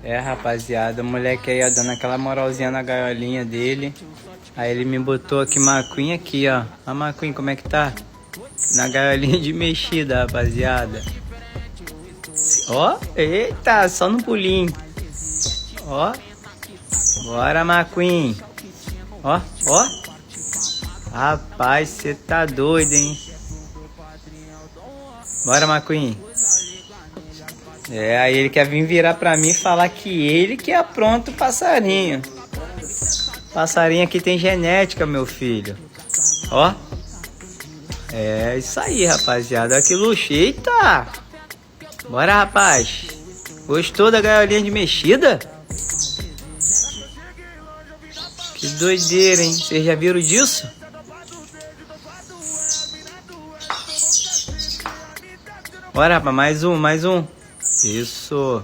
É, rapaziada, o moleque aí, ó, dando aquela moralzinha na gaiolinha dele. Aí ele me botou aqui, McQueen aqui, ó. A McQueen, como é que tá? Na gaiolinha de mexida, rapaziada. Ó, eita, só no pulinho. Ó, bora, McQueen. Ó, ó. Rapaz, você tá doido, hein? Bora, McQueen. É, aí ele quer vir virar pra mim e falar que ele que apronta o passarinho. Passarinho aqui tem genética, meu filho. Ó. É isso aí, rapaziada. Olha que luxo. Eita! Bora, rapaz. Gostou da gaiolinha de mexida? Que doideira, hein? Vocês já viram disso? Bora, rapaz. Mais um, mais um. Isso.